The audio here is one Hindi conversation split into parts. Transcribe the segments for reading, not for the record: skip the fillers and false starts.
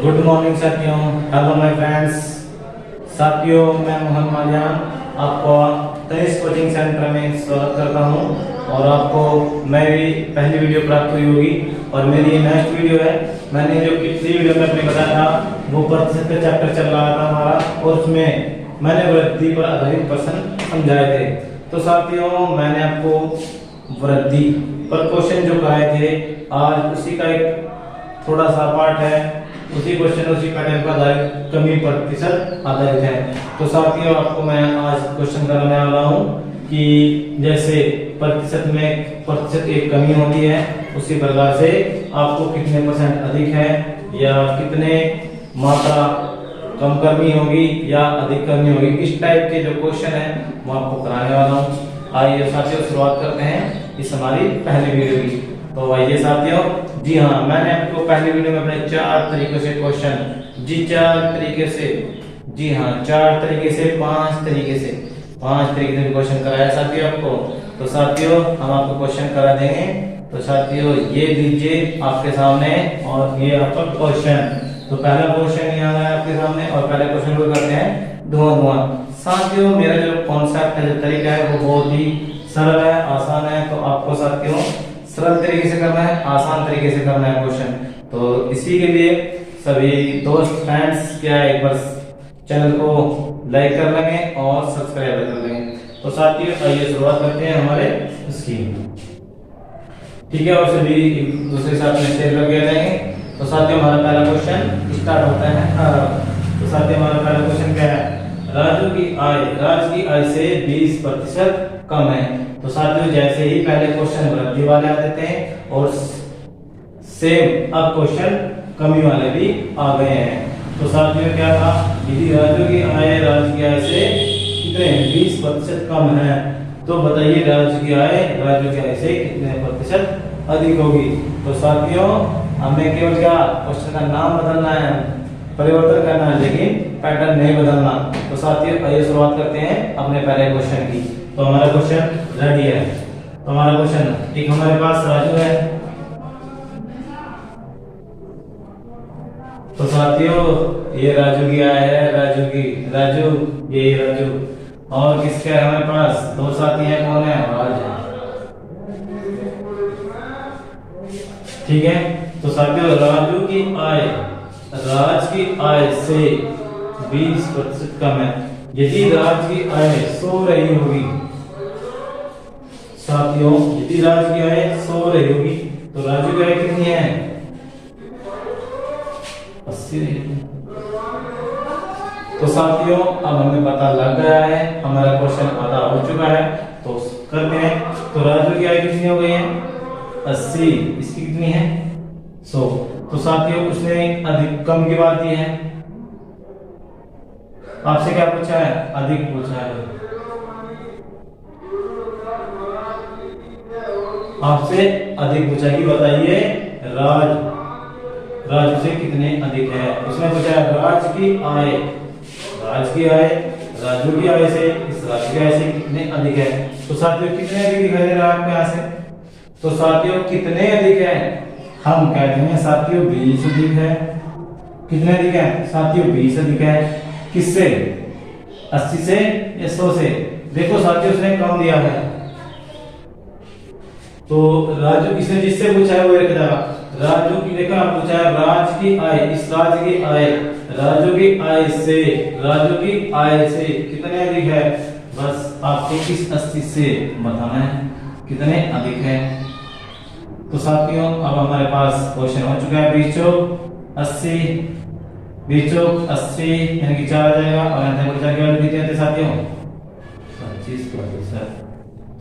गुड मॉर्निंग साथियों। Hello my friends. साथियों, मैं मोहन मालियान आपको तेईस कोचिंग सेंटर में स्वागत करता हूं और आपको मेरी पहली वीडियो प्राप्त हुई होगी और मेरी नेक्स्ट वीडियो है। मैंने जो पिछली वीडियो में आपने बताया था वो प्रतिशत का चैप्टर चल रहा था हमारा और उसमें मैंने वृद्धि पर आधारित प्रश्न समझाए थे। तो साथियों, मैंने आपको वृद्धि पर क्वेश्चन जो कराए थे आज उसी का एक थोड़ा सा पार्ट है, उसी क्वेश्चन उसी पैटर्न पर आधारित कमी प्रतिशत आधारित है। तो साथियों, आपको मैं आज क्वेश्चन कराने वाला हूं कि जैसे प्रतिशत में प्रतिशत एक कमी होती है उसी प्रकार से आपको कितने परसेंट अधिक है या कितने मात्रा कम करनी होगी या अधिक करनी होगी, इस टाइप के जो क्वेश्चन है वो आपको कराने वाला हूँ। आइए साथियों, शुरुआत करते हैं इस हमारी पहली वीडियो की। तो आइए साथियों, जी हाँ, मैंने आपको पहली वीडियो में अपने चार तरीके से क्वेश्चन, चार तरीके से, जी हाँ, चार तरीके से, पांच तरीके से क्वेश्चन कराया साथियों आपको। तो साथियों, हम आपको क्वेश्चन करा देंगे। तो साथियों, ये लीजिए आपके सामने और ये आपका क्वेश्चन। तो पहला क्वेश्चन यहाँ है आपके सामने और पहले क्वेश्चन को करते हैं धुआं। साथियों, मेरा जो कॉन्सेप्ट है, जो तरीका है वो बहुत ही सरल है, आसान है। तो आपको साथियों सरल तरीके से करना है, आसान तरीके से करना है क्वेश्चन। तो इसी के लिए सभी दोस्त फ्रेंड्स क्या एक बार चैनल को लाइक कर लेंगे और सब्सक्राइब कर लेंगे। तो साथियों, आइए शुरुआत करते हैं हमारे इसकी, ठीक है, और सभी एक दूसरे साथ में शेयर करके जाएंगे। तो साथियों, हमारा पहला क्वेश्चन स्टार्ट होता है। तो साथियों, हमारा पहला क्वेश्चन क्या है? राजू की आय से 20% कम है। तो साथियों, जैसे ही पहले क्वेश्चन वृद्धि वाले आ देते हैं और सेम अब क्वेश्चन कमी वाले भी आ गए हैं। तो साथियों, क्या था? यदि राजू की आय से कितने 20% कम है तो बताइए राजू की आय से कितने प्रतिशत अधिक होगी। तो साथियों, हमें केवल क्या क्वेश्चन का नाम बदलना है, परिवर्तन करना है, लेकिन पैटर्न नहीं बदलना। तो साथियों, आइए शुरुआत करते हैं अपने पहले क्वेश्चन की। तो हमारा क्वेश्चन रेडी है। तो हमारा क्वेश्चन एक हमारे पास राजू है। तो साथियों, ये राजू की आय है, ये राजू और किसका है हमारे पास? दो साथी हैं, कौन है? राज है, ठीक है। तो साथियों, राज की आय से 20% कम है। यदि राज की आय 100 रही होगी, साथियों, यदि राज की आय 100 रही होगी तो राजू की आय कितनी है? 80 रही। तो साथियों, अब हमें पता लग गया है, हमारा क्वेश्चन आधा हो चुका है। तो करते हैं। तो राजू की आय कितनी हो गई है? 80। इसकी कितनी है? 100। तो साथियों, उसने अधिक कम की बात दी है, आपसे क्या पूछा है? अधिक पूछा है, आपसे अधिक पूछा कि बताइए राजू से कितने अधिक है। उसने पूछा है राजू की आय राजू की आय से इस राजू की आय से कितने अधिक है। तो साथियों, कितने अधिक दिखाई दे रहा है आपको यहाँ से? तो साथियों, कितने अधिक है? हम कहते हैं साथियों 20 अधिक है। कितने अधिक है साथियों? 20 अधिक है। किससे? 80 से या 100 से? देखो साथियों, उसने कम दिया है तो राजू, इसने जिससे पूछा है वो एक जगह राजू की, देखो आप पूछा है राज की आय, इस राज की आय, राजू की आय से कितने अधिक है। बस आपको इस 80 से बताना है कितने अधिक है। तो साथियों, अब हमारे पास क्वेश्चन हो चुका है। 20 चौक 80 यानी कि 4 आ जाएगा और यहाँ पर जाके वाले कितने थे साथियों? 25%।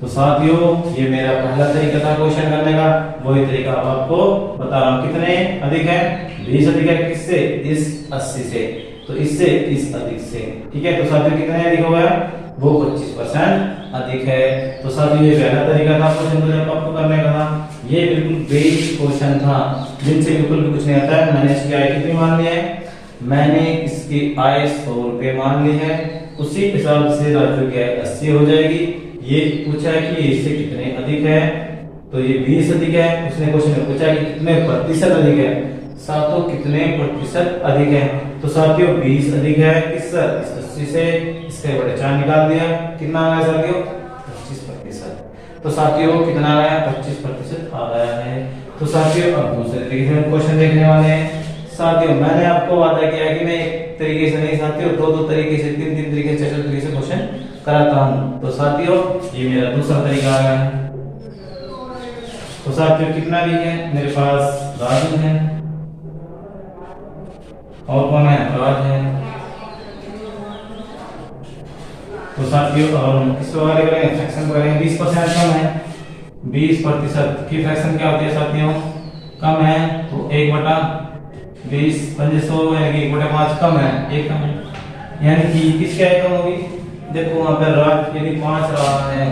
तो साथियों, ये मेरा पहला तरीका था क्वेश्चन करने का, वही तरीका अब आपको बता रहा हूँ। कितने अधिक है? 20 अधिक है। किससे? इस 80 से। तो इससे इस अधिक से, ठीक है। तो साथियों, कितने अधिक हो गया? वो 25% अधिक है। तो साथियों, ये पहला तरीका था क्वेश्चन को आपको करने का था। ये बिल्कुल बेसिक क्वेश्चन था जिनसे बिल्कुल भी कुछ नहीं आता है। मैंने इसकी आय कितनी मान ली है? मैंने इसकी आय 100 रुपए मान ली है। उसी हिसाब से राजू की आय 80 हो जाएगी। ये पूछा है कि इससे कितने अधिक है, तो ये 20 अधिक है। उसने क्वेश्चन में पूछा कि कितने प्रतिशत अधिक है। सातों कितने प्रतिशत अधिक है? तो साथियों 20 अधिक है किससे? इस 80 से इसके बड़े 4 निकाल दिया, कितना आ गया साथियों? 25%। तो साथियों कितना आ गया? 25% आ गया है। तो साथियों अब दूसरे तरीके से क्वेश्चन देखने वाले हैं। साथियों मैंने आपको वादा किया कि मैं एक तरीके से नहीं साथियों दो तरीके से, तीन तरीके से, चार तरीके से क्वेश्चन कराता हूं। तो साथियों ये मेरा दूसरा तरीका आ गया है। तो साथियों कितना भी है मेरे पास? राजू है और कौन है? राज है। तो साथियों अब हम किसको वाले करेंगे? फ्रैक्शन करेंगे। 20% कम है, 20% की फ्रैक्शन क्या होती है साथियों? कम है तो 1/20 500 यानी कि 1/5 कम है, 1 कम है, यानी कि किसकी आय कम होगी? देखो वहां पर राज यदि 5 रहा है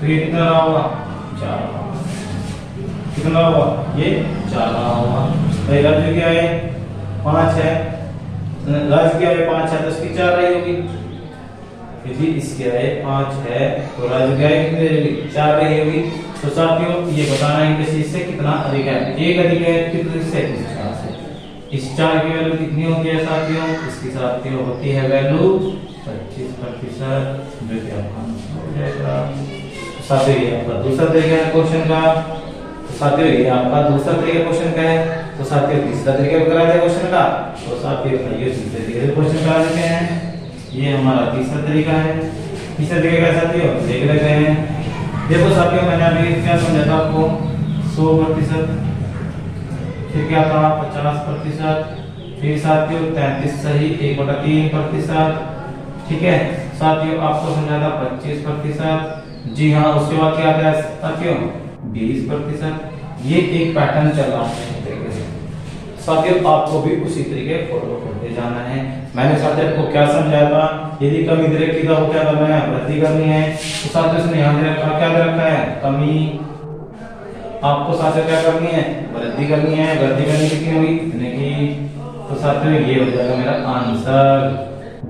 तो ये कितना रहा होगा? 4। कितना होगा? ये 4 रहा होगा। भाई राजू की आय 5 है, राज की आय 5 है तो इसकी 4 रही होगी। यदि इसकी आय 5 है तो राजू की आय कितनी रहेगी? 4 रही होगी। तो साथियों ये बताना है कि इससे कितना अधिक है? 1 अधिक है कितने से? इस 4 से। इस 4 की वैल्यू कितनी होती है साथियों? इसकी साथियों होती है वैल्यू 25%, जो कि आपका हो जाएगा। साथियों ये आपका दूसरा तरीका है क्वेश्चन का। तो साथियों ये आपका दूसरा तरीका क्वेश्चन का है। तो साथियों तीसरा तरीका करा दिया क्वेश्चन का। तो साथियों ये तीसरे तरीके से क्वेश्चन करा देते हैं। ये हमारा तीसरा तरीका है। तीसरा तरीका है साथियों देख लेते हैं। देखो साथियों मैंने अभी क्या समझा था आपको? 100%, फिर क्या था? 50%, फिर साथियों 33 सही 1/3%। ठीक है साथियों आपको समझा था 25%। जी हाँ, उसके बाद क्या आता है साथियों? 20%। ये एक पैटर्न चल रहा है इस तरीके से। साथियों आपको भी उसी तरीके फॉलो करते जाना है। मैंने साथियों आपको क्या समझाया था? यदि कमी दे रखी तो क्या करना है? वृद्धि करनी है। तो साथियों इसने यहाँ दे रखा, क्या दे रखा है? कमी। आपको साथियों क्या करनी है? वृद्धि करनी है। वृद्धि करनी कितनी होगी? इतने की। तो साथियों ये हो जाएगा मेरा आंसर।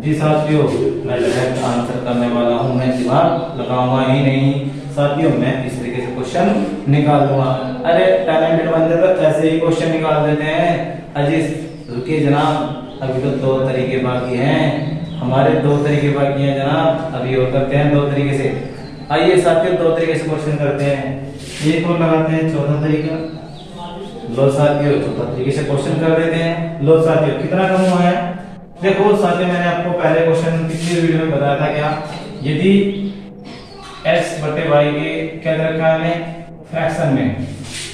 जी साथियों मैं डायरेक्ट आंसर करने वाला हूँ, मैं दिमाग लगाऊंगा ही नहीं साथियों, मैं इस तरीके से क्वेश्चन निकाल दूंगा। अरे टैलेंटेड बंदे तो ऐसे ही क्वेश्चन निकाल देते हैं। अजीज रुकिए जनाब, अभी तो 2 तरीके बाकी हैं, हमारे 2 तरीके बाकी हैं जनाब, अभी और करते हैं 2 तरीके से। आइए साथियों 2 तरीके से क्वेश्चन करते हैं। एक और लगाते हैं चौथा तरीका। लो साथियों चौथा तरीके से क्वेश्चन कर देते हैं। लो साथियों कितना कम हुआ है? देखो साथियों मैंने आपको पहले क्वेश्चन पिछली वीडियो में बताया था क्या? यदि x/y के क्या दे रखा है? फ्रैक्शन में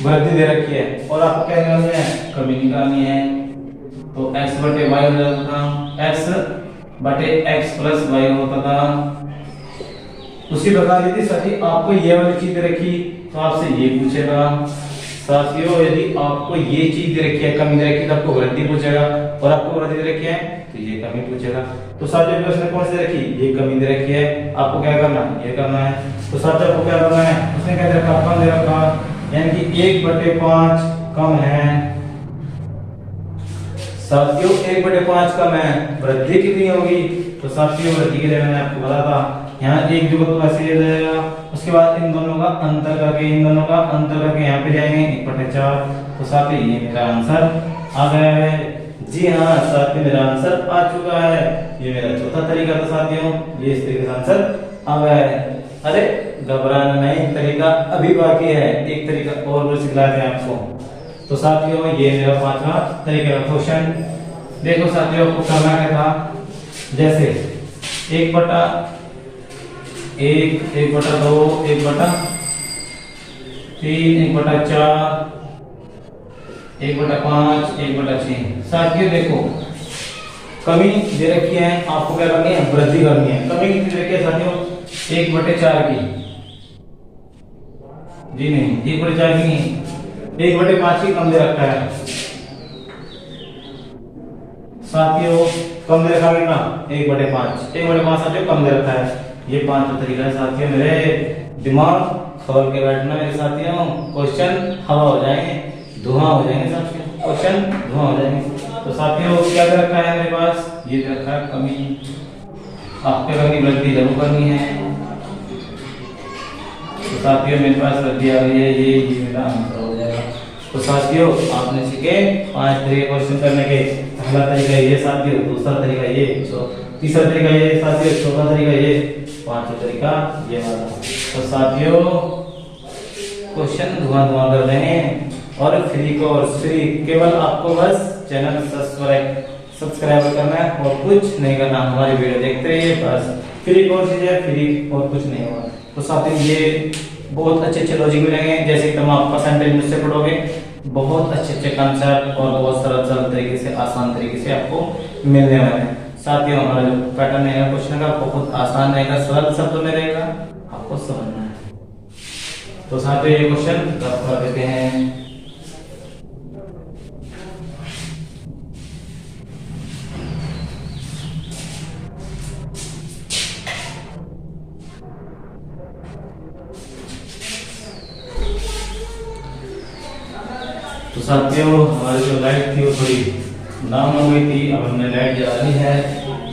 वृद्धि दे रखी है और आपको क्या निकालनी है? कमी निकालनी है। तो x/y हो जाता था, x/x + y होता था। उसी प्रकार यदि साथी आपको ये वाली चीज रखी तो आपसे ये पूछेगा। साथियों यदि आपको ये चीज दे रखी है, कमी दे रखी, तो आपको वृद्धि पूछेगा, और आपको वृद्धि दे रखी है तो ये कमी पूछेगा। तो साथियों उसने कौन सी दे रखी? ये कमी दे रखी है, आपको क्या करना है? ये करना है। तो साथियों आपको क्या करना है? उसने क्या दे रखा? कम दे रखा, यानी कि 1/5 कम है। साथियों 1/5 कम है, वृद्धि कितनी होगी? तो साथियों वृद्धि के लिए मैंने आपको बताया था यहाँ एक जुगत तो ऐसे ले जाएगा, उसके बाद इन दोनों का अंतर करके यहाँ पे जाएंगे 1/4। तो साथियों ये मेरा आंसर आ गया है। जी हाँ साथियों मेरा आंसर आ चुका है। ये मेरा चौथा तरीका था साथियों, ये इस तरीके से आंसर आ गया है। अरे घबराना नहीं, तरीका अभी बाकी है, एक तरीका और सिखलाते हैं आपको। तो साथियों ये मेरा 5वां तरीके का क्वेश्चन। देखो साथियों आपको करना क्या था? जैसे 1/1, 1/2, 1/3, 1/4, 1/5, 1/6। साथियों देखो कमी दे रखी है, आपको क्या करनी है? वृद्धि करनी है। कमी कितनी दे रखी है साथियों? 1/4 की। जी नहीं 1/4 की नहीं, 1/5 की कम दे रखा है। साथियों कम दे रखा कितना? 1/5। 1/5 साथियों कम दे रखा है। ये 5वां तरीका है साथियों। मेरे दिमाग खोल के बैठना मेरे साथियों, क्वेश्चन हवा हो जाएंगे, धुआं हो जाएंगे साथियों, क्वेश्चन धुआं हो जाएंगे। तो साथियों क्या दे रखा है मेरे पास? ये दे रखा है कमी, आपके करनी वृद्धि जरूर करनी है। तो साथियों मेरे पास वृद्धि आ गई है, ये मेरा आंसर हो जाएगा। तो साथियों आपने सीखे 5 तरीके क्वेश्चन करने के। पहला तरीका ये साथियों, दूसरा तरीका ये, तीसरा तरीका ये साथियों, चौथा तरीका ये, पांचवा तरीका ये वाला। तो साथियों क्वेश्चन धुआं कर रहे हैं और फ्री कोर्स फ्री, केवल आपको बस चैनल सब्सक्राइब करना है और कुछ नहीं करना। हमारी वीडियो देखते रहिए, बस फ्री कोर्स है, फ्री और कुछ नहीं होगा। तो साथियों ये बहुत अच्छे लॉजिक मिलेंगे, जैसे तुम आप परसेंटेज मुझसे पढ़ोगे, बहुत अच्छे कंसेप्ट और बहुत सरल तरीके से, आसान तरीके से आपको मिलने वाले हैं। साथियों हमारा जो पैटर्न है क्वेश्चन का बहुत आसान रहेगा, सरल शब्दों में रहेगा, आपको समझना है। तो साथियों ये क्वेश्चन रफ कर देते हैं। तो साथियों हमारी जो लाइट थी वो थोड़ी डाउन हो गई थी, अब हमने लाइट जला दी है।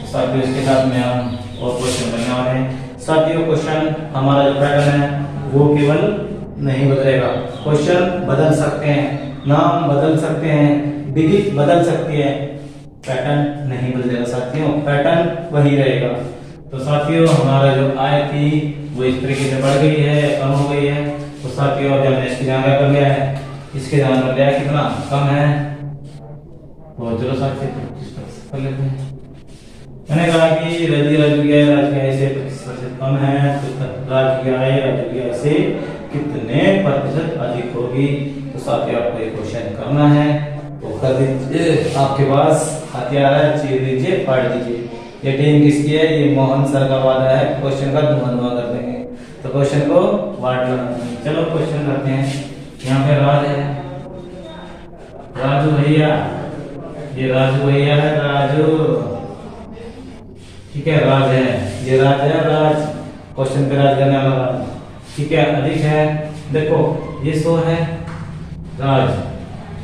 साथियों इसके साथ में हम और क्वेश्चन करने वाले हैं। साथियों क्वेश्चन हमारा जो पैटर्न है वो केवल नहीं बदलेगा, क्वेश्चन बदल सकते हैं, नाम बदल सकते हैं, डिजिट बदल सकती है, पैटर्न नहीं बदलेगा साथियों, पैटर्न वही रहेगा। तो साथियों हमारा जो आय थी वो इस तरीके से बढ़ गई है, कम हो गई है। तो साथियों अब हमने इसकी जानकारी कर लिया है, इसके ध्यान कर लिया कितना कम है, तो चलो साथियों कर लेते हैं। मैंने कहा कि राजकीय से 25% कम है, तो राजकीय से कितने प्रतिशत अधिक होगी। तो साथियों आपको ये क्वेश्चन करना है, तो कर दीजिए, आपके पास हथियार है, चीर दीजिए, फाड़ दीजिए। ये टीम किसकी है, ये मोहन सर का वादा है, क्वेश्चन का धुआं कर देंगे। तो क्वेश्चन को वाट लगाते हैं, चलो क्वेश्चन करते हैं। यहाँ पे राज है, राजू भैया, ये राजू भैया है, राजू, ठीक है, राज है, ये राज है, राज, क्वेश्चन पे राज करने वाला राज, ठीक है, अधिक है, देखो ये 100 है राज,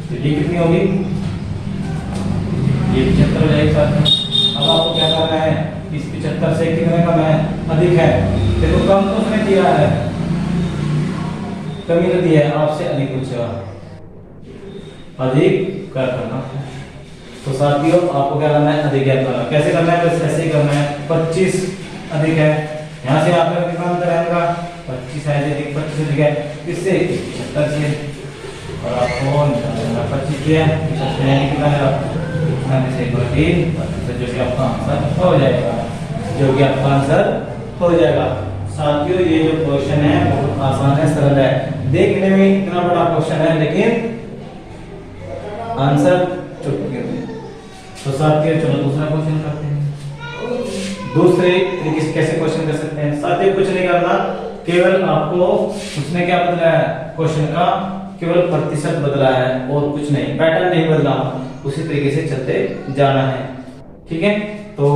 तो ये कितनी होगी, ये 75 है एक साथ में। अब आपको क्या करना है, इस 75 से कितने कम है, अधिक है, देखो कम तो उसने दिया है, कमी तो दी है, आपसे अधिक पूछेगा, अधिक क्या करना है। तो साथियों आपको क्या करना है, अधिक ज्ञात करना। कैसे करना है, बस ऐसे ही करना है। 25 अधिक है, यहाँ से यहाँ पे कितना अंतर आएगा, 25 है अधिक, 25 अधिक है किससे, 75 से, और आपको 25 किया, 75 यानी कितना है, जो कि आपका आंसर हो जाएगा, जो कि आपका आंसर हो जाएगा। साथियों ये जो क्वेश्चन है बहुत आसान है, सरल है, देखने में इतना बड़ा क्वेश्चन है लेकिन आंसर चुटकी में। तो साथियों चलो दूसरा क्वेश्चन करते हैं। दूसरे तरीके से कैसे क्वेश्चन कर सकते हैं, साथियों कुछ नहीं करना, केवल आपको उसने क्या बदला है, क्वेश्चन का केवल प्रतिशत बदला है और कुछ नहीं, पैटर्न नहीं बदला, उसी तरीके से चलते जाना है, ठीक है। तो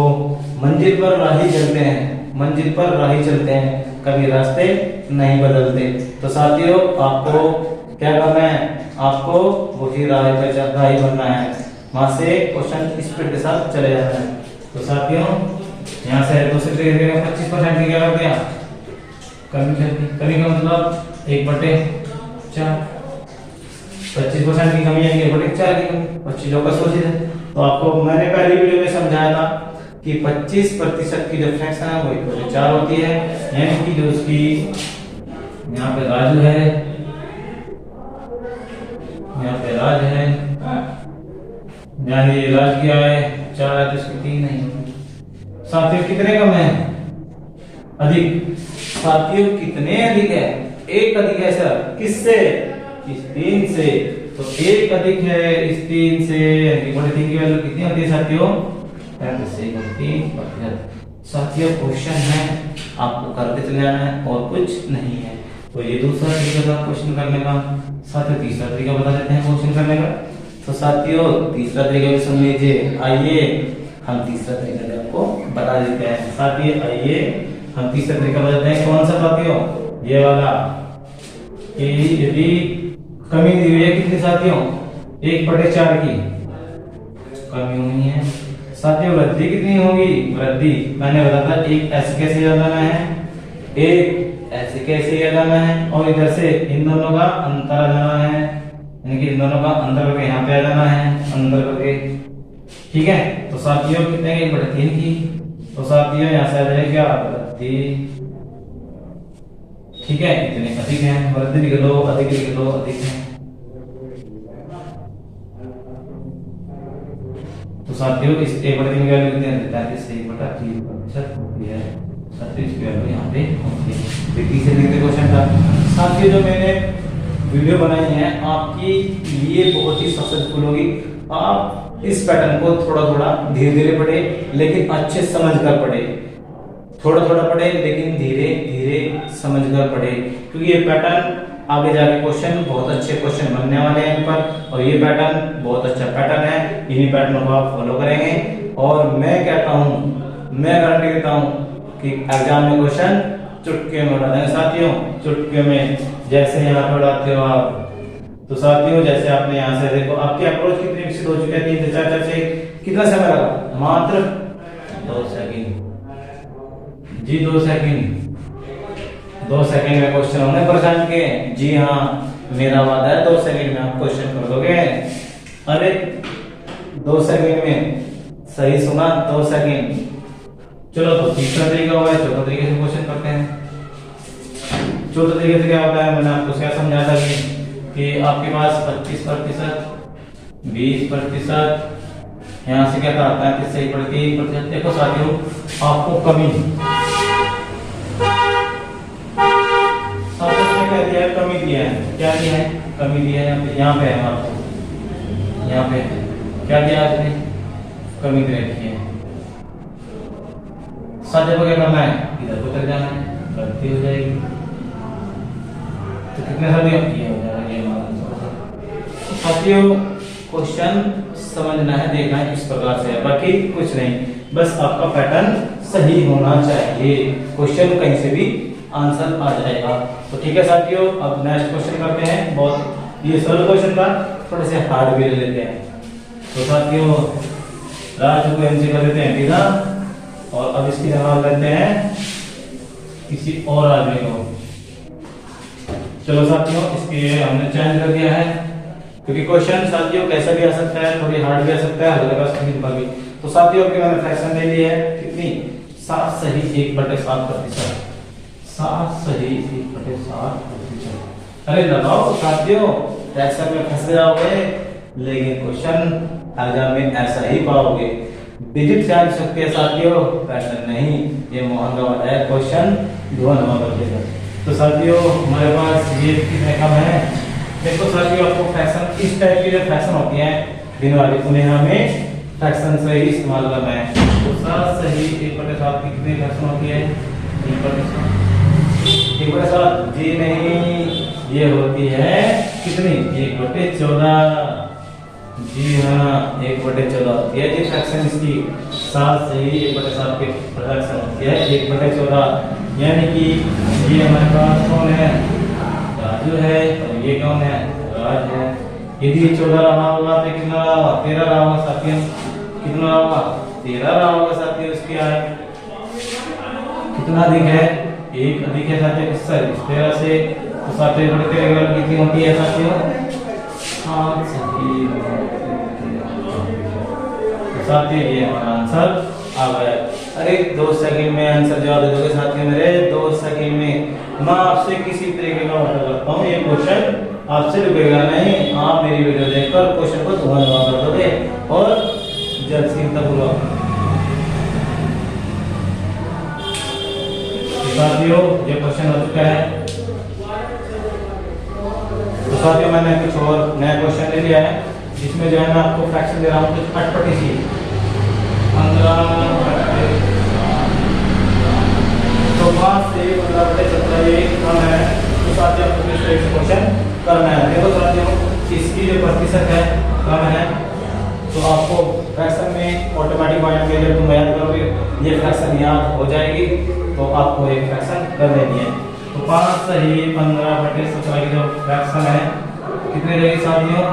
मंजिल पर राही चलते हैं, मंजिल पर राही चलते हैं, कभी रास्ते नहीं बदलते। तो साथियों आपको क्या करना है, आपको वही राह पे राही बनना है, वहां से क्वेश्चन स्पीड के साथ चले जाना है। तो साथियों यहाँ से दूसरे तरीके से 25% की क्या कर दिया, कमी का मतलब 1/4, 25% की कमी है, 1/4 की कमी, 25 चीजों का सोचिए। तो आपको मैंने पहली वीडियो में समझाया था कि 25% की जो फ्रैक्शन है वो 1/4 होती है, यानी कि जो उसकी यहाँ पे राजू है, यहाँ पे राज है, यानी राज क्या है 4 है, तो इसकी 3 नहीं। साथियों कितने कम है, अधिक, साथियों कितने अधिक है, एक अधिक है सर, किससे, इस 3 से, तो एक अधिक है इस 3 से, 3 की वैल्यू कितनी होती है साथियों, 3%। साथियों क्वेश्चन है, आपको करते चले जाना है और कुछ नहीं है। तो ये दूसरा तरीका था क्वेश्चन करने का। साथियों तीसरा तरीका बता देते हैं क्वेश्चन करने का। तो साथियों तीसरा तरीका भी सुन लीजिए, आइए हम तीसरा तरीका भी आपको बता देते हैं। साथियों आइए हम तीसरा तरीका बता देते हैं, कौन सा साथियों, ये वाला, कि यदि कमी दी हुई है कितनी साथियों, 1/4 की कमी हुई है। साथियों वृद्धि कितनी होगी, वृद्धि मैंने बताया था, एक ऐसे कैसे याद आना है, एक ऐसे कैसे याद आना है, और इधर से इन दोनों का अंतर जाना है, यानी कि इन दोनों का अंदर करके यहाँ पे आ जाना है, अंदर करके। ठीक है, तो साथियों कितने की 1/3 की, तो साथियों यहाँ से आ जाएगा 32। ठीक है, इतने अधिक है, वृद्धि लिख लो, अधिक लिख लो, अधिक है। तो साथियों इस 1/3 की वैल्यू कितनी है, 33/3% होती है, 36 की वैल्यू यहाँ पे होती है। देखिए से देखते क्वेश्चन का। साथियों जो मैंने वीडियो बनाई है आपकी लिए बहुत ही सक्सेसफुल होगी। आप इस पैटर्न को थोड़ा थोड़ा धीरे धीरे पढ़े, लेकिन अच्छे समझ कर पढ़े। थोड़ा थोड़ा पढ़े लेकिन धीरे धीरे समझ कर पढ़े, क्योंकि ये पैटर्न आगे जाके क्वेश्चन बहुत अच्छे क्वेश्चन बनने वाले हैं इन पर, और ये पैटर्न बहुत अच्छा पैटर्न है। इन्हीं पैटर्न को आप फॉलो करेंगे, और मैं कहता हूँ, मैं गारंटी देता हूँ कि एग्जाम में क्वेश्चन चुटकी में उड़ा देंगे साथियों, चुटकी में। जैसे यहाँ पे उड़ाते हो आप, तो साथियों जैसे आपने यहाँ से देखो आपकी अप्रोच कितनी विकसित हो चुकी है, 3 से 4 से कितना समय लगा, मात्र 2 सेकंड जी, 2 सेकंड। 2 सेकंड में क्वेश्चन होने परेशान के। जी हाँ, मेरा वादा है 2 सेकंड में आप क्वेश्चन कर दोगे। अरे 2 सेकंड में, सही सुना, 2 सेकंड। चलो तो तीसरा तरीका हुआ है, चौथा तरीके से क्वेश्चन करते हैं। चौथा तरीके से क्या होता है, मैंने आपको क्या समझाया था कि आपके पास 25%, 20%, यहाँ से क्या था 35 से 1/3%। देखो साथियों आपको कमी क्या दिया है, कमी दिया है। क्या दिया है, कमी दिया है। यहाँ पे है आपको, यहाँ पे क्या दिया आपने, कमी दे रखी है। साथियों को क्या करना है, इधर को चले जाना है, गलती हो जाएगी। तो कितने साथियों ये हो जाएगा, ये हमारा साथियों क्वेश्चन समझना है, देखना है इस प्रकार से है, बाकी कुछ नहीं, बस आपका पैटर्न सही होना चाहिए, क्वेश्चन कहीं से भी आंसर आ जाएगा। तो ठीक है साथियों, अब नेक्स्ट क्वेश्चन करते हैं। बहुत ये सरल क्वेश्चन था, थोड़े से हार्ड भी ले लेते हैं। तो साथियों राज को एमसी कर देते हैं सीधा, और अब इसकी जगह लेते हैं किसी और आदमी को। चलो साथियों इसके हमने चेंज कर दिया है, क्योंकि क्वेश्चन साथियों कैसा भी आ सकता है, थोड़ी हार्ड भी आ सकता है, हल्का स्क्रीन पर भी। तो साथियों की मैंने फ्रैक्शन ले ली है कितनी, 7 सही 1/7%। 7 सही 1/7%। अरे लगाओ साथियों, फ्रैक्शन में फंस जाओगे, लेकिन क्वेश्चन एग्जाम में ऐसा ही पाओगे। डिजिट जान सकते हैं साथियों, पैटर्न नहीं। ये मोहन का वाला है, क्वेश्चन धुआं धुआं कर देगा। तो साथियों हमारे पास ये कितने कम है। देखो साथियों आपको फ्रैक्शन इस टाइप की जो फ्रैक्शन होती है दिन वाली, उन्हें हमें फ्रैक्शन से ही इस्तेमाल करना है। तो 7 सही 1/7 की कितनी फ्रैक्शन होती है, 1/7 जी नहीं, ये होती है कितनी, 1/14। जी हाँ 1/14 होती है जी फ्रैक्शन इसकी। 7 सही 1/7 की फ्रैक्शन होती है 1/14। यानी कि ये हमारे पास कौन है, राजू है, और ये कौन है, राज है। यदि 14 रहा होगा तो कितना रहा होगा, 13 रहा होगा साथियों। कितना रहा होगा, 13 रहा होगा साथियों। इसकी आय कितना अधिक है, 1 अधिक है साथियों इससे, 13 से। तो साथियों 13 कितनी होती है साथियों, 7 सही। तो साथियों ये हमारा आंसर आ गया। अरे 2 सेकंड में आंसर जवाब दे दोगे साथियों मेरे, 2 सेकंड में। मैं आपसे किसी तरीके का ऑर्डर करता हूँ, ये क्वेश्चन आपसे रुकेगा नहीं। आप मेरी वीडियो देखकर क्वेश्चन को धुआं धुआं कर दोगे, और जल्द से जल्द पूरा। साथियों ये क्वेश्चन हो चुका है। तो साथियों मैंने कुछ और नया क्वेश्चन ले लिया है, जिसमें जो है मैं आपको फ्रैक्शन दे रहा हूँ कुछ अटपटी सी 15। तो 5 से 15/17 ये कम है। तो साथियों आपको इस तरह से क्वेश्चन करना है। देखो साथियों इसकी जो प्रतिशत है कम है, तो आपको फ्रैक्शन में ऑटोमेटिक पॉइंट में जब तुम याद करोगे ये फ्रैक्शन याद हो जाएगी, तो आपको एक फ्रैक्शन कर देनी है। तो 5 सही 15/17 की जो फ्रैक्शन है कितने रहेगी साथियों,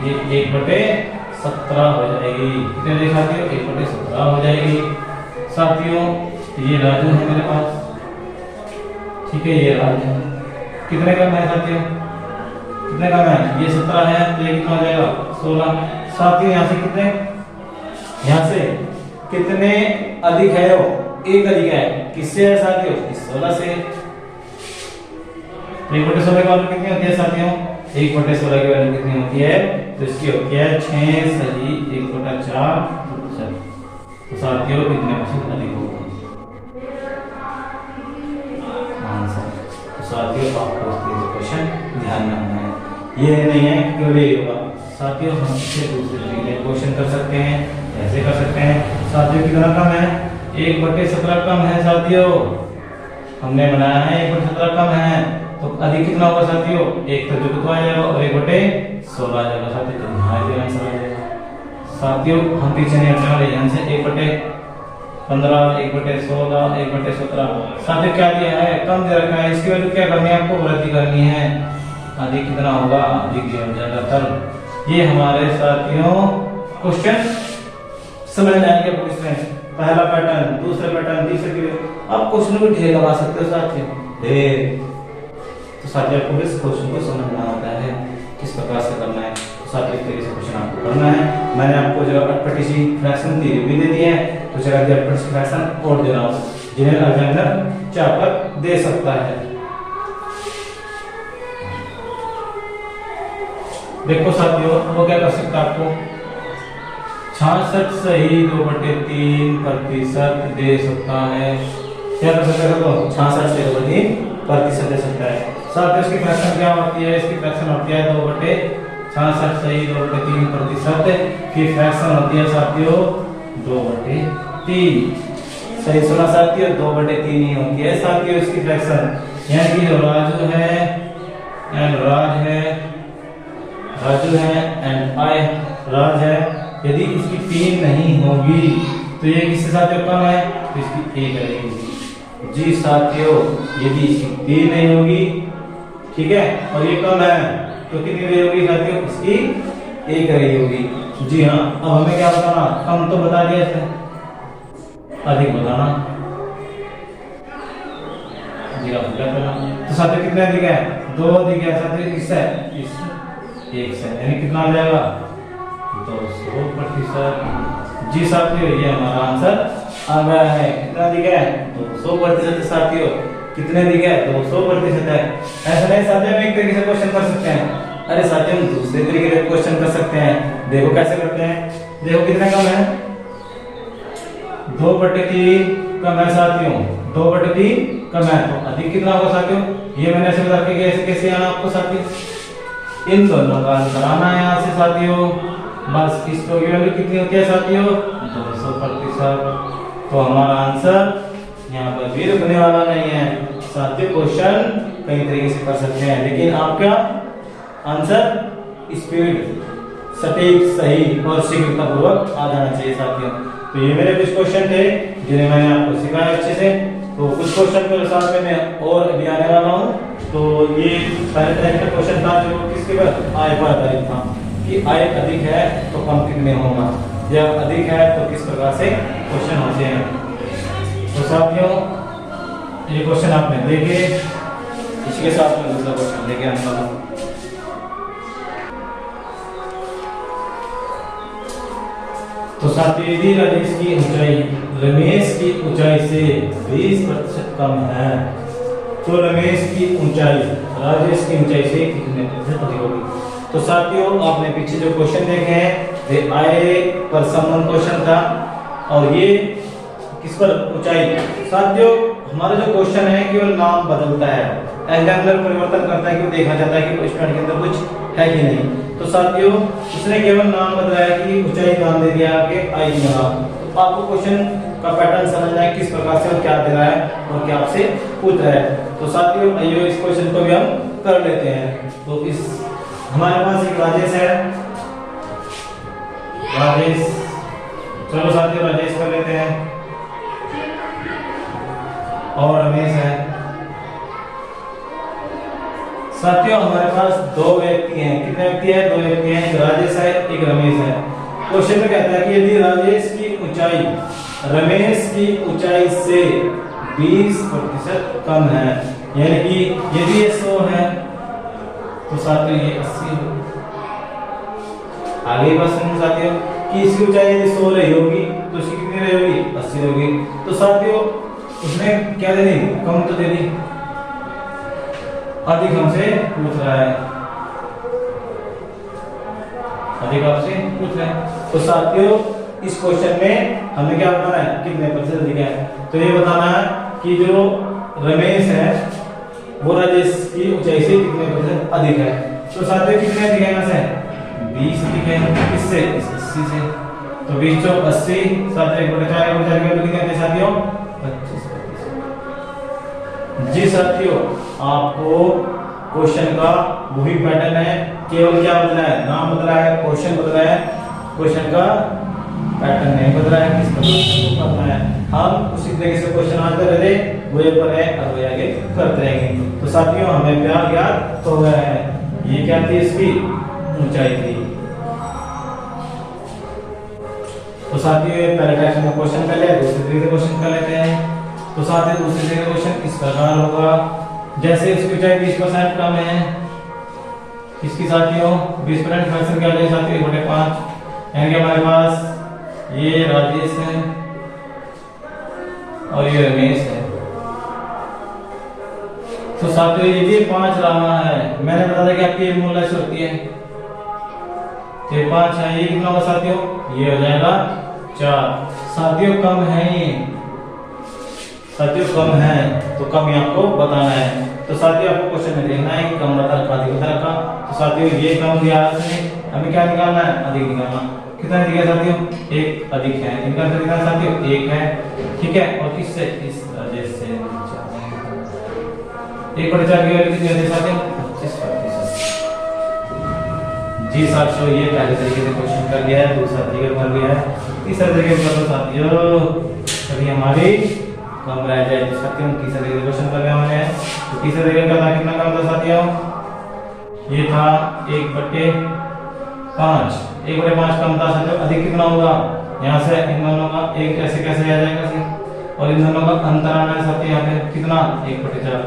ये 1/17 हो जाएगी। कितने रहेगी साथियों, 1/17 हो जाएगी। साथियों ये राजू है मेरे पास, ठीक है, ये राजू है। कितने कम है साथियों, कितने कम है, ये 17 है तो ये कितना हो जाएगा 16। साथियों यहाँ से कितने, यहाँ से कितने अधिक है, वो एक अधिक है, किससे है साथियों, इस 16 से। 1/16 की वैल्यू कितनी होती है साथियों, 1/16 की वैल्यू कितनी होती है, तो इसकी होती है 6 सही 1/4। तो साथियों कितने परसेंट अधिक होगा आंसर। तो साथियों आपको इसके क्वेश्चन ध्यान रखना है, ये नहीं है केवल ये होगा। साथियों हम इससे दूसरे तरीके से क्वेश्चन कर सकते हैं, ऐसे कर सकते हैं। साथियों कितना कम है, 1/17 कम है साथियों, हमने बनाया है 1/17 कम है, तो अधिक कितना होगा साथियों, एक तो जो आ जाएगा और 1/16 आ जाएगा साथियों, तो यहाँ आंसर आ जाएगा। साथियों हम पीछे नहीं हटने वाले, यहाँ से 1/15 1/16 1/17। साथियों क्या दिया है, कम दे रखा है, इसकी वैल्यू क्या करनी है, आपको वृद्धि करनी है, अधिक कितना होगा, अधिक दिया जाएगा तब। ये हमारे साथियों क्वेश्चन समझ में आएंगे इसमें, पहला पैटर्न, दूसरा पैटर्न, तीसरा। आप क्वेश्चन को ढेर लगा सकते हो साथियों, ढेर। तो साथियों आपको इस क्वेश्चन को समझना होता है किस प्रकार से करना है, तो साथियों इस तरीके से क्वेश्चन आपको करना है। मैंने आपको जो अटपटी फ्रैक्शन थ्योरी भी दे दी है, तो चला दिया अटपटी फ्रैक्शन और दे रहा हूं, जिन्हें अल्जेंडर चाहकर दे सकता है। देखो साथियों वो क्या कर सकता है, आपको 66 सही 2/3% दे सकता है। क्या कर सकता है, तो 66 से 2/3% दे सकता है। साथियों इसकी फ्रैक्शन क्या होती है, इसकी फ्रैक्शन होती है 2/66 सही 2/3% की फ्रैक्शन होती है साथियों 2/3। सही सुना साथियों, 2/3 ही होती है साथियों इसकी फ्रैक्शन। यानी कि राजू है एंड राजू है एंड आई राज है, यदि इसकी 3 नहीं होगी तो ये किससे साथियों कम है, तो इसकी 1 रहेगी। जी साथियों यदि इसकी 3 नहीं होगी, ठीक है, और ये कम है तो कितनी रही होगी साथियों, इसकी 1 रही होगी। जी हाँ, अब हमें क्या बताना, कम तो बता दिया इसने, अधिक बताना। जी आप क्या करना, तो साथियों कितने अधिक है, 2 अधिक है साथियों इससे, इस 1 से, यानी कितना आ जाएगा 200%। जी साथियों ये हमारा आंसर आ गया है, कितना अधिक है 200% साथियों, कितने अधिक है 200% है। ऐसा नहीं साथियों हम एक तरीके से क्वेश्चन कर सकते हैं, अरे साथियों हम दूसरे तरीके से क्वेश्चन कर सकते हैं। देखो कैसे करते हैं, देखो कितने कम है, 2/3 कम है साथियों, 2/3 कम है, तो अधिक कितना होगा साथियों, ये मैंने ऐसे बता के कैसे कैसे आना आपको साथियों, इन दोनों का आंसर आना है यहाँ से साथियों। बस इसको वैल्यू कितनी होती है साथियों 200%। तो हमारा आंसर यहाँ पर भी रुकने वाला नहीं है साथियों। क्वेश्चन कई तरीके से कर सकते हैं, लेकिन आपका आंसर स्पीड सटीक सही और शीघ्रतापूर्वक आ जाना चाहिए साथियों। तो ये मेरे कुछ क्वेश्चन थे जिन्हें मैंने आपको सिखाया अच्छे से। तो कुछ क्वेश्चन के साथ में मैं और भी आने वाला हूँ। तो ये पहले तरह का क्वेश्चन था जो किसके पर, आय पर आधारित था कि आय अधिक है तो कम कितने होगा, या अधिक है तो किस प्रकार से क्वेश्चन होते हैं। तो साथियों ये क्वेश्चन आपने देखे, इसके साथ में दूसरा क्वेश्चन लेके आने वाला हूँ। तो साथियों यदि रमेश की ऊंचाई से 20% कम है तो रमेश की ऊंचाई राजेश की ऊंचाई से कितने प्रतिशत अधिक होगी। तो साथियों आपने पीछे जो क्वेश्चन देखे हैं वे आय पर संबंध क्वेश्चन था, और ये किस पर ऊंचाई। साथियों हमारा जो क्वेश्चन है केवल नाम बदलता है, एंगल परिवर्तन करता है, कि देखा जाता है कि स्टूडेंट के अंदर कुछ है कि नहीं। तो साथियों उसने केवल नाम बदलाया कि ऊंचाई नाम दे दिया कि आई की जगह। तो आपको क्वेश्चन का पैटर्न समझना है किस प्रकार से और क्या दे रहा है और क्या आपसे पूछ रहा है। तो साथियों आइए इस क्वेश्चन को भी हम कर लेते हैं। तो इस हमारे पास एक राजेश है, राजेश, चलो साथियों राजेश कर लेते हैं, और रमेश है। साथियों हमारे पास 2 व्यक्ति हैं, कितने व्यक्ति हैं, 2 व्यक्ति हैं, एक राजेश है एक रमेश है। क्वेश्चन में कहता है कि यदि राजेश की ऊंचाई रमेश की ऊंचाई से 20% कम है, यानी कि यदि ये 100 है तो साथियों ये 80 होगा। आगे बात समझ साथियों कि इसकी ऊंचाई यदि 100 रही होगी तो इसकी कितनी रही होगी, 80 होगी। तो साथियों उसने क्या दे दी, कम तो दे दी, अधिक हमसे पूछ रहा है, अधिक आपसे पूछ रहा है। तो साथियों इस क्वेश्चन में हमें क्या बताना है, कितने प्रतिशत अधिक है। तो ये बताना है कि जो रमेश है वो राजेश की ऊंचाई से कितने प्रतिशत अधिक है। तो साथियों कितने अधिक है, यहाँ से 20 अधिक है, किससे, इस 80 से। तो 20 चौक 80, साथियों 1/4 कितने थे साथियों, 25%। जी साथियों आपको क्वेश्चन का वही पैटर्न है, केवल क्या बदला है, नाम बदला है, क्वेश्चन बदला है, क्वेश्चन का पैटर्न नहीं बदला है, किस तरह करना है। हम उसी तरीके से क्वेश्चन आज कर रहे, वो ये पर है और वो आगे करते रहेंगे। तो साथियों हमें क्या ज्ञात हो गया है, ये क्या थी, इसकी ऊंचाई थी। तो साथियों पहले टाइप में क्वेश्चन कर लिया, दूसरे तरीके से क्वेश्चन कर लेते हैं। तो साथियों दूसरे तरीके का क्वेश्चन इस प्रकार होगा, जैसे इसकी ऊंचाई 20% कम है, इसकी साथियों 20% फ्रैक्शन क्या है साथियों, 1/5, यानी कि हमारे पास ये राजेश है और ये रमेश है। तो साथियों ये 5 रहा है, मैंने बताया कि आपकी मूल राशि होती है, ये 5 है, ये कितना होगा साथियों, ये हो जाएगा 4। साथियों कम है ये, साथियों कम है, तो कम ही आपको बताना है। तो साथियों आपको क्वेश्चन में देखना है कि कम बता रखा, अधिक बता रखा। तो साथियों ये कम दिया है, हमें क्या निकालना है, अधिक निकालना। कितना दिया साथियों, 1 अधिक है, इनका आंसर कितना साथियों, 1 है, ठीक है। और किससे, इस राजेश से 1/4 की वैल्यू कितनी होती है साथियों, 25%। जी साथियों ये पहले तरीके से क्वेश्चन कर लिया है, दूसरा तरीका कर लिया है, तीसरा तरीका कर लो साथियों, कभी हमारी कम रह जाए। तो साथियों तीसरा तरीके से क्वेश्चन कर लिया मैंने। तो तीसरा तरीका का था, कितना कम था साथियों, ये था 1/5, 1/5 कम था साथियों। अधिक कितना होगा, यहाँ से इन दोनों का एक ऐसे कैसे आ जाएगा, और इन दोनों का अंतर आना है साथियों, यहाँ पे कितना, 1/4।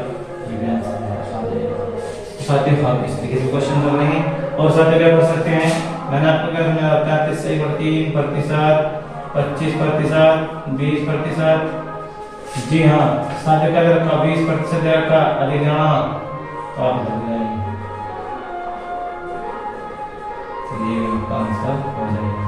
साथियों हम इस तरीके से क्वेश्चन कर लेंगे। और साथियों क्या कर सकते हैं, मैंने आपको क्या समझाया, 33 से 1/3%, 25%, 20%। जी हाँ साथियों क्या रखा, 20% रखा, अधिक जाना तो आप बदल जाएंगे, ये आंसर हो जाएगा।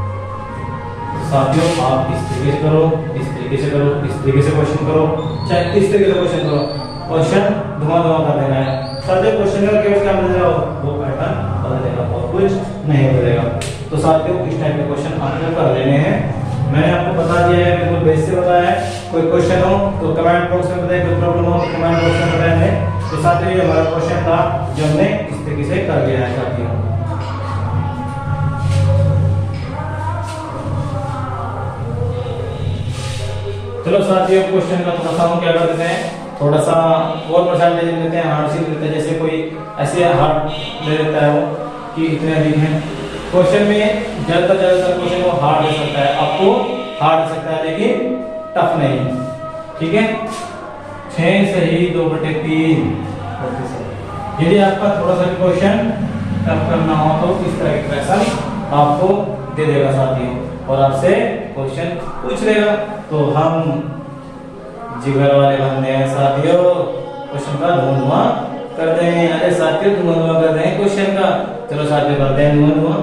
साथियों आप इस तरीके से करो, इस तरीके से करो, इस तरीके से क्वेश्चन करो, चाहे इस तरीके से क्वेश्चन करो, क्वेश्चन धुआं कर देना है। साथियों क्वेश्चन का केवल क्या बदलेगा, वो पैटर्न बदलेगा और कुछ नहीं बदलेगा। तो साथियों इस टाइप के क्वेश्चन आपको कर लेने हैं, मैंने आपको बता दिया है, बिल्कुल बेस से बताया है। कोई क्वेश्चन हो तो कमेंट बॉक्स में बताइए, कोई प्रॉब्लम हो तो कमेंट बॉक्स में बताएंगे। तो साथियों ये हमारा क्वेश्चन था जो हमने इस तरीके से कर लिया है साथियों। चलो साथियों क्वेश्चन का थोड़ा सा हम क्या कर देते हैं, थोड़ा सा और परसेंटेज लेते हैं, हार्ड सी लेते हैं। जैसे कोई ऐसे हार्ड ले लेता है वो कि इतने अधिक है, क्वेश्चन में ज्यादातर क्वेश्चन वो हार्ड ले सकता है, आपको हार्ड ले सकता है लेकिन टफ नहीं, ठीक है। 6 सही 2/3%। यदि आपका थोड़ा सा क्वेश्चन टफ करना हो तो इस तरह के क्वेश्चन आपको दे देगा साथियों, और आपसे क्वेश्चन पूछ लेगा। तो हम जिगर वाले बंदे हैं साथियों, क्वेश्चन का धुआं कर देंगे। अरे साथियों धुआं कर देंगे क्वेश्चन का, चलो साथियों करते हैं धुआं।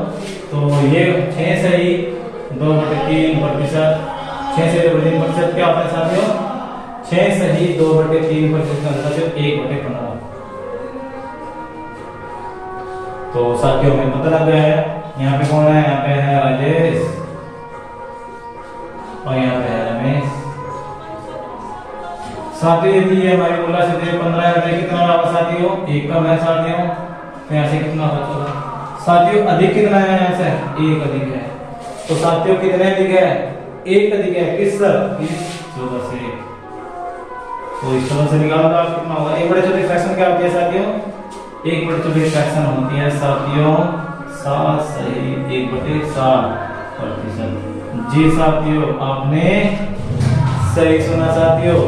तो ये 6 सही 2/3%, 6 से 2/3% क्या होता है साथियों, 6 सही 2/3% का आंसर 1/15। तो साथियों हमें पता लग गया है यहाँ पे कौन है, यहाँ पे है राजेश और यहाँ पे है रमेश। साथियों यदि ये हमारी बोला से 15 है, कितना होगा साथियों, 1 कम है साथियों, तो यहाँ से कितना बचेगा साथियों, अधिक कितना है, यहाँ से 1 अधिक है। तो साथियों कितने अधिक है, 1 अधिक है, किस सर, इस 14 से। तो इस 14 से निकालो तो आप कितना होगा, 1/14 फ्रैक्शन क्या होती है साथियों, 1/14 फ्रैक्शन होती है साथियों 7 सही 1/7%। जी साथियों आपने सही सुना साथियों,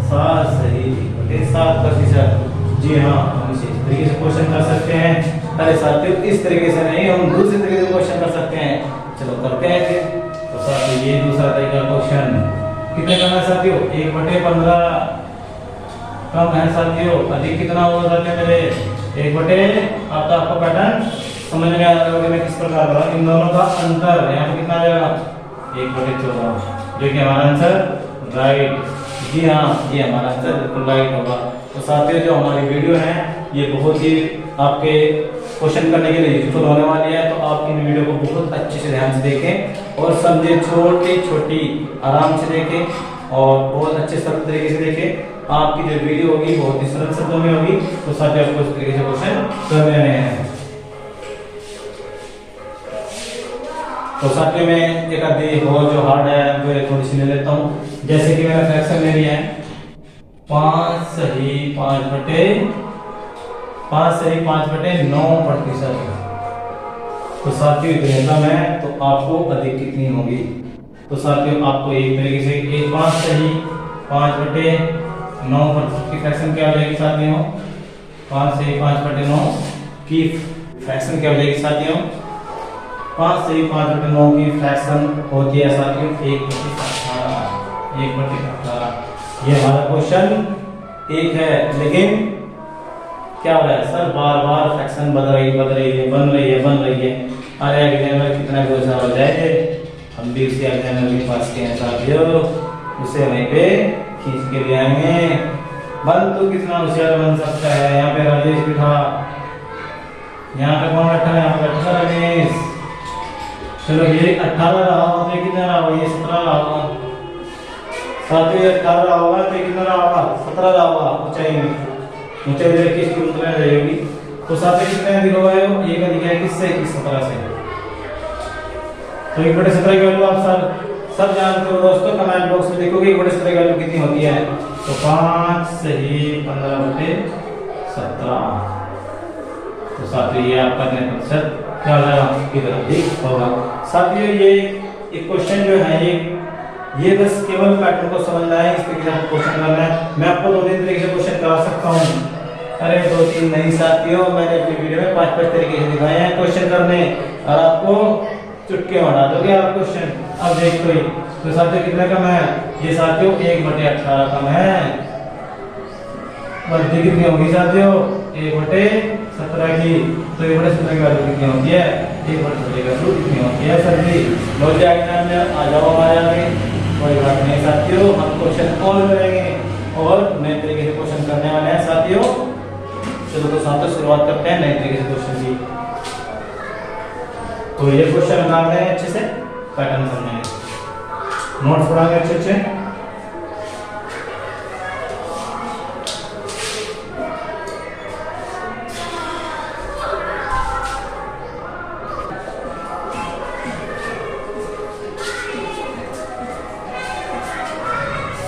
7 सही 1/7%। जी हाँ, हम इस तरीके से क्वेश्चन कर सकते हैं। अरे साथियों इस तरीके से नहीं, हम दूसरे तरीके से क्वेश्चन कर सकते हैं। चलो करते हैं फिर। तो साथियों ये दूसरा तरीका क्वेश्चन कितने कम है साथियों? 1/15 कम है साथियों। अधिक कितना होगा साथियों मेरे? 1/, अब तो आपको पैटर्न समझ में आ रहा होगा मैं किस प्रकार कर रहा हूँ। इन दोनों का अंतर यहाँ पे कितना आ जाएगा? 1/14, जो कि हमारा आंसर राइट। जी हाँ, ये हमारा आंसर बिल्कुल राइट होगा। तो साथियों जो हमारी वीडियो है ये बहुत ही आपके क्वेश्चन करने के लिए यूजफुल होने वाली है। तो आप इन वीडियो को बहुत अच्छे से ध्यान से देखें और समझे, छोटी छोटी आराम से देखें और बहुत अच्छे सरल तरीके से देखें। आपकी जो वीडियो होगी बहुत ही सरल शब्दों में होगी। तो साथियों आपको इस तरीके से क्वेश्चन कर लेने हैं। तो साथियों में एक आधी हो जो हार्ड है वो थोड़ी सी ले लेता हूँ। जैसे कि मैंने फ्रैक्शन ले लिया है 5 सही 5/9%। तो साथियों इतने कम है तो आपको अधिक कितनी होगी? तो साथियों आपको एक तरीके से 5 सही 5/9% की फ्रैक्शन क्या हो जाएगी साथियों? 5 सही 5/9 की फ्रैक्शन क्या हो जाएगी साथियों? 5 सही 5/9 की फ्रैक्शन होती है साथियों 1/18। ये हमारा क्वेश्चन एक है, लेकिन क्या हो रहा है सर? बार बार फ्रैक्शन बन रही है। अरे एग्जामिनर कितना गुस्सा हो जाए, हम भी उसे एग्जामिनर के पास के हैं साथियों, उसे वहीं पे खींच के ले आएंगे। बन तो कितना होशियार बन सकता है। यहाँ पे राजेश भी था, यहाँ पे कौन बैठा है? यहाँ पे बैठा रमेश। चलो ये 18 रहा होगा तो कितना रहा होगा? ये 17 रहा होगा साथियों। 18 रहा होगा तो कितना रहा होगा? 17 रहा होगा ऊंचाई में। ऊंचाई देख के इसकी उतरने जाएगी। तो साथियों कितने अधिक होगा? ये का दिखा है किससे? 17 से। तो 1/17 की वैल्यू आप सब जानते हो दोस्तों। कमेंट बॉक्स में देखोगे 1/17 की वैल्यू कितनी होती है। तो 5 सही 15/17। तो साथियों ये आपका 9% क्या हो जाएगा? किधर अधिक होगा। साथियों ये एक क्वेश्चन जो है ये बस केवल पैटर्न को समझना है, इस तरीके से क्वेश्चन करना है। मैं आपको 2-3 तरीके से क्वेश्चन करा सकता हूँ। अरे 2-3 नहीं साथियों, मैंने अपनी वीडियो में 5-5 तरीके से दिखाए हैं क्वेश्चन करने, और आपको चुटके मार दोगे आप क्वेश्चन। अब देखो तो साथियों कितना कम है? ये साथियों 1/18 कम है। बढ़ती कितनी होगी साथियों? 1/17 की। तो 1/17 की वैल्यू कितनी होती है? 1/17 की वैल्यू कितनी होती है सर जी? बोल जाएगा में आ जाओ हमारे आगे, कोई बात नहीं साथियों। हम क्वेश्चन और करेंगे और नए तरीके से क्वेश्चन करने वाले हैं साथियों। चलो तो साथियों शुरुआत करते हैं नए तरीके से क्वेश्चन की। तो ये क्वेश्चन बना रहे हैं अच्छे से, पैटर्न समझेंगे, नोट्स पढ़ाएंगे अच्छे अच्छे।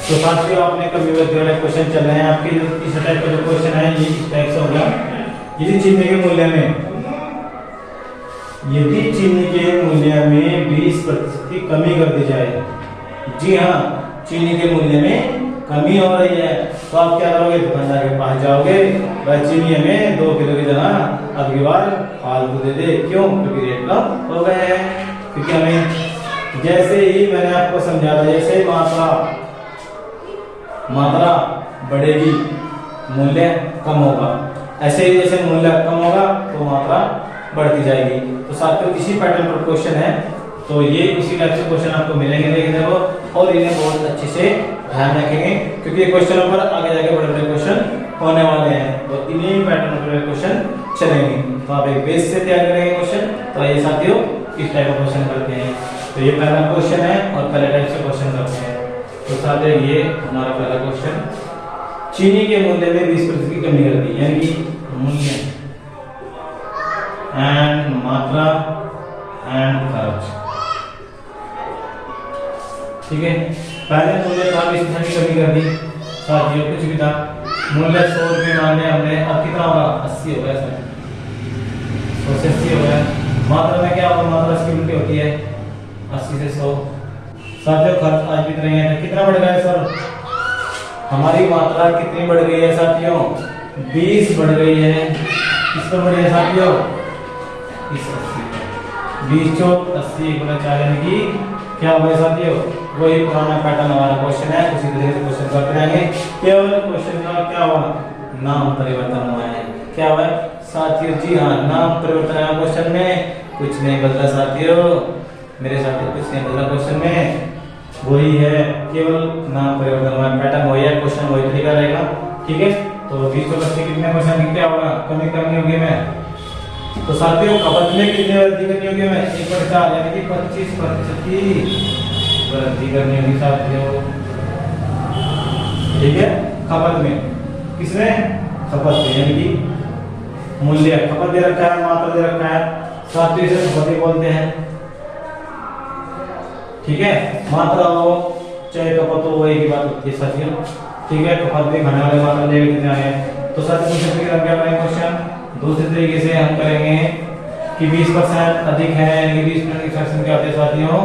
तो साथियों आपने कभी वाले क्वेश्चन चल रहे हैं आपके, इस टाइप का जो क्वेश्चन है ये इस टाइप से हो गया। यदि चीनी के मूल्य में 20% की कमी कर दी जाए। जी हाँ, चीनी के मूल्य में कमी हो रही है तो आप क्या करोगे? दुकानदार के पास जाओगे, वह चीनी हमें 2 किलो की जगह अब की बार फालतू दे दे। क्यों? क्योंकि रेट कम हो गए हैं। क्योंकि हमें जैसे ही मैंने आपको समझाया, जैसे मात्रा बढ़ेगी मूल्य कम होगा, ऐसे ही जैसे मूल्य कम होगा तो मात्रा बढ़ती जाएगी। तो साथियों इसी पैटर्न पर क्वेश्चन है। तो ये इसी टाइप से क्वेश्चन आपको मिलेंगे देखने को, और इन्हें बहुत अच्छे से ध्यान रखेंगे क्योंकि ये क्वेश्चनों पर आगे जाके बड़े बड़े क्वेश्चन होने वाले हैं। तो इन्हीं पैटर्न पर क्वेश्चन चलेंगे। तो आप एक बेस से तैयार करेंगे क्वेश्चन। तो ये साथियों इस टाइप का क्वेश्चन करते हैं। तो ये पहला क्वेश्चन है और पहले टाइप से क्वेश्चन करते हैं। तो साथियों ये हमारा पहला क्वेश्चन, चीनी के मूल्य में 20% की कमी कर दी, यानी कि मूल्य एंड मात्रा एंड खर्च। ठीक है, पहले मूल्य था 20% की कमी कर दी साथियों, कुछ भी था मूल्य 100 रुपये मान लिया हमने, अब कितना होगा? 80 हो गया सर, 180 हो गया। मात्रा में क्या होगा? मात्रा 80 रुपये होती है, 80 से 100। साथियों खर्च आज भी रहे हैं, कितना बढ़ गया सर? हमारी मात्रा कितनी बढ़ गई है साथियों? 20 बढ़ गई है, किस पर बढ़ी है साथियों? इस 80 पर। 20 चौक 80 गुना 4 यानी कि क्या होगा साथियों? वही पुराना पैटर्न हमारा क्वेश्चन है, उसी तरह से क्वेश्चन करते रहेंगे। केवल क्वेश्चन का क्या हुआ? नाम परिवर्तन हुआ है। क्या हुआ साथियों? जी हाँ, नाम परिवर्तन है क्वेश्चन में, कुछ नहीं बदला साथियों। मेरे साथियों कुछ नहीं बदला क्वेश्चन में, वही है, केवल नाम परिवर्तन हुआ है, पैटर्न वही है, क्वेश्चन वही तरीका रहेगा। ठीक है, तो 20 चौक 80 कितने क्वेश्चन की क्या होगा? कमी करनी होगी मैं। तो साथियों खपत में कितनी वृद्धि करनी होगी? मैं 1/4 यानी कि 25% की वृद्धि करनी होगी साथियों। ठीक है, खपत में, किसमें? खपत में, यानी कि मूल्य, खपत दे रखा है, मात्रा दे रखा है साथियों, इसे खपत ही बोलते हैं। ठीक है, मात्रा हो चाहे खपत हो, वही की बात होती है साथियों। ठीक है, खपत भी खाने वाले मात्रा देगा कितना है। तो साथियों दूसरे तरीके से क्या करेंगे क्वेश्चन? दूसरे तरीके से हम करेंगे कि 20% अधिक है, यानी कि 20% की फ्रैक्शन क्या होती है साथियों?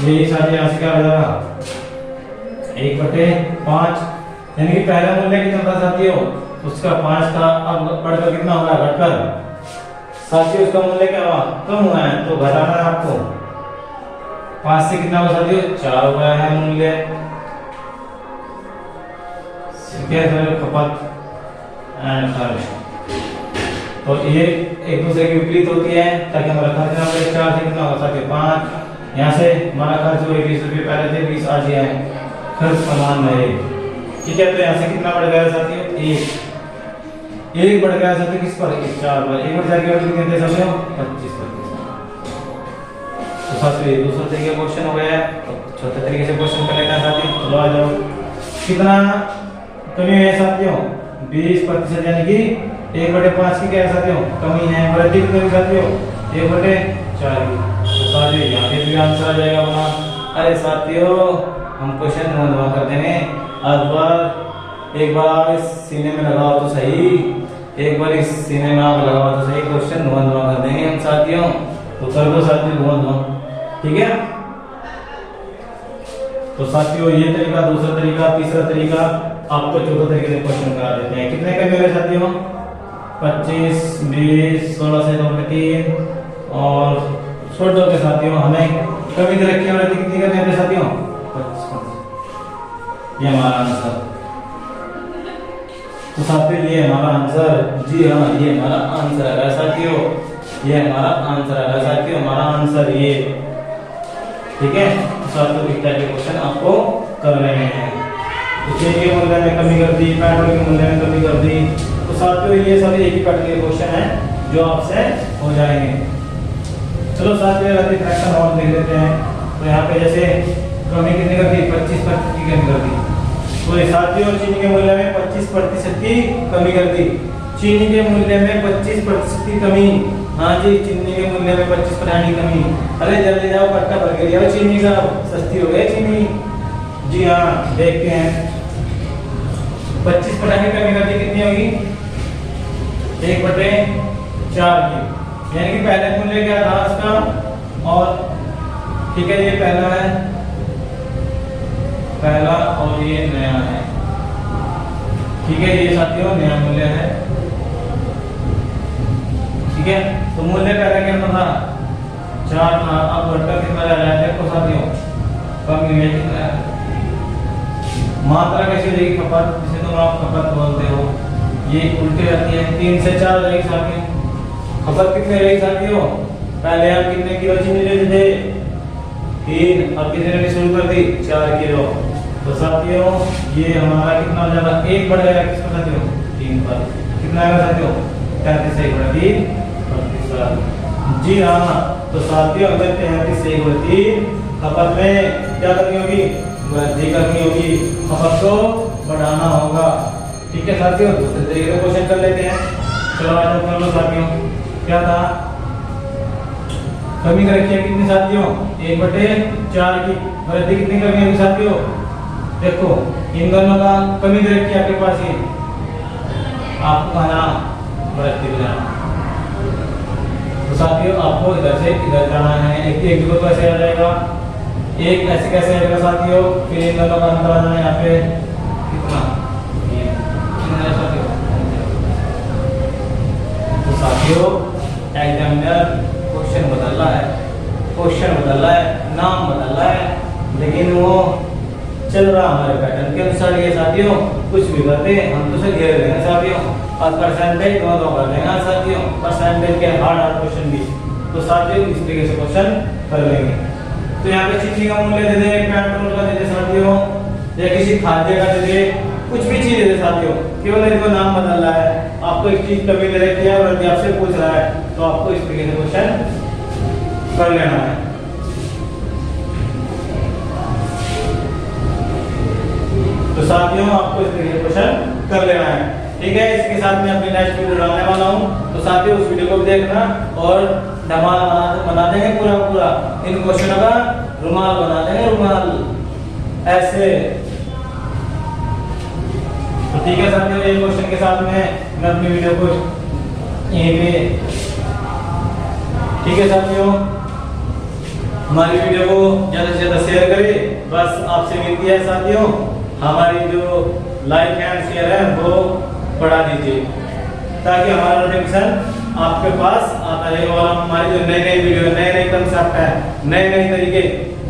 यही साथियों यहाँ से क्या हो जाएगा? 1/5, यानी कि पहला मूल्य कितना था साथियों? उसका 5 था, अब बढ़कर कितना होगा? घटकर साथियों उसका मूल्य क्या हुआ? कम हुआ है, तो घटाना है आपको। 5 से कितना हुआ साथियों? 4 हो गया है मूल्य। खपत एंड खर्च, तो ये एक दूसरे की विपरीत होती है, ताकि हमारा खर्च ना बढ़े। 4 से कितना होगा साथियों? 5। यहाँ से हमारा खर्च हुए 20 रुपये, पहले थे 20, आज ये है, खर्च समान रहे। ठीक है, तो यहाँ से कितना बढ़ गया साथियों? 1 बढ़ गया साथियों, किस पर? इस 4 पर। 1 बढ़ जाएगा कितने थे साथियों? 25%। तो साथियों ये दूसरा तरीके का क्वेश्चन हो गया है। तो चौथे तरीके से क्वेश्चन कर लेना है साथियों। चलो आ जाओ, कितना कमी है साथियों? 20%, यानी कि 1/5 की क्या है साथियों? कमी है। वृद्धि कितनी है साथियों? 1/4 की। तो साथियों यहाँ पे भी आंसर आ जाएगा अपना। अरे साथियों हम क्वेश्चन नोट कर देंगे, एक बार इस सीने में लगाओ तो सही, एक बार इस सीने में आप लगाओ तो सही, क्वेश्चन नोट कर देंगे हम साथियों। तो कर दो साथियों नोट, ठीक है। तो साथियों ये तरीका, दूसरा तरीका, तीसरा तरीका, आपको चौथा तरीके से क्वेश्चन करा देते हैं। कितने कमी है साथियों? 25, 20, 16 से 2 में 3 और छोड़ दो के साथियों। हमें कमी दे रखी है, कितनी करनी है साथियों? 25। ये हमारा आंसर। तो साथियों ये हमारा आंसर, जी हाँ ये हमारा आंसर है साथियों, ये हमारा आंसर है साथियों, हमारा आंसर ये। ठीक है, तो साथियों इस टाइप के क्वेश्चन आपको कर रहे हैं। तो चेन के मूल्य में कमी कर दी, पेट्रोल के मूल्य में कमी कर दी। तो साथियों ये सभी एक ही पैटर्न के क्वेश्चन हैं जो आपसे हो जाएंगे। चलो साथियों अगली फ्रैक्शन और देख लेते हैं। तो यहाँ पे जैसे कमी कितनी कर दी? 25% की कमी कर दी। तो साथियों चीनी के मूल्य में 25% की कमी कर दी। चीनी के मूल्य में 25% की कमी। हाँ जी, चीनी के मूल्य में 25% की कमी। अरे जल्दी जाओ, कट्टा भर के दिया चीनी का, सस्ती हो गई चीनी। जी हाँ देखते हैं, 25% की कमी कर दी, कितनी होगी? 1/4 की, यानी कि पहले मूल्य क्या था इसका? और ठीक है ये पहला है, पहला और ये नया है। ठीक है, ये साथियों नया मूल्य है। ठीक है, तो मूल्य पहले कितना था? 4 था, अब घटकर कितना रह रहा है? देखो साथियों कम है कितना है। मात्रा कैसी रहेगी? खपत, जिसे तुम आप खपत बोलते हो, ये उल्टी रहती है। 3 से 4 रहेगी साथियों। खपत कितने रहेगी साथियों? पहले हम कितने किलो चीनी लेते थे? 3, अब कितने लेनी शुरू कर दी? 4 किलो। तो साथियों ये हमारा कितना हो जाएगा? 1 बढ़ जाएगा किस पर साथियों? 3 पर। कितना आएगा साथियों? 33 से 1 बढ़ 3, 32। जी हाँ, तो साथियों अगर 33 से 1 बढ़ 3 खपत में क्या करनी होगी? वृद्धि करनी होगी, खपत को बढ़ाना होगा। ठीक है साथियों, दूसरे तरीके से क्वेश्चन कर लेते हैं। चलो आज कर लो साथियों, क्या था? कमी कर रखी है कितनी साथियों? 1/4 की। वृद्धि कितनी करनी होगी साथियों? देखो इन दोनों का कमी दे रखी है आपके पास, ही आपको कहना वृद्धि बनाना। तो साथियों आपको इधर से इधर जाना है। एक जगह तो ऐसे आ जाएगा, एक ऐसे कैसे आ जाएगा साथियों? फिर इन दोनों का अंतर आ जाना है यहाँ पे कितना? 3 साथियों। साथियों एग्जामिनर क्वेश्चन बदल रहा है, नाम बदल रहा है, लेकिन वो चल रहा हमारे पैटर्न के अनुसार। ये साथियों कुछ भी करते हम तो से घेर लेंगे साथियों, और परसेंटेज दोनों कर लेंगे साथियों, परसेंटेज के हार्ड क्वेश्चन भी। तो साथियों इस तरीके से क्वेश्चन कर लेंगे। तो यहाँ पे चिट्ठी का मूल्य दे दे, पेट्रोल का दे दे साथियों, या किसी खाद्य का दे दे, कुछ भी चीज दे दे साथियों, केवल इनको नाम बदल रहा है। आपको एक चीज कभी दे रखी है और आपसे पूछ रहा है, तो आपको इस तरीके से क्वेश्चन कर लेना है। तो साथियों आपको इस तरीके से क्वेश्चन कर लेना है, ठीक है। इसके साथ मैं अपनी नेक्स्ट वीडियो डालने वाला हूँ, तो साथियों उस वीडियो को भी देखना और धमाल बना देंगे पूरा इन क्वेश्चनों का रुमाल बना देंगे, रुमाल ऐसे। तो ठीक है साथियों, ये क्वेश्चन के साथ में मैं अपनी वीडियो को यहीं पे, ठीक है साथियों, हमारी वीडियो को ज्यादा से ज्यादा शेयर करें। बस आपसे विनती है साथियों, हमारी जो लाइक एंड शेयर है वो बढ़ा दीजिए, ताकि हमारा नोटिफिकेशन आपके पास आता रहे और हमारी जो नई वीडियो, नए कंसेप्ट है, नए तरीके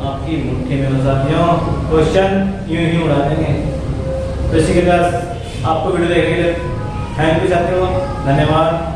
आपकी मुट्ठी में हो साथियों। क्वेश्चन यूं ही उड़ा देंगे। तो इसी के साथ आपको वीडियो देखने के लिए थैंक यू साथियों, धन्यवाद।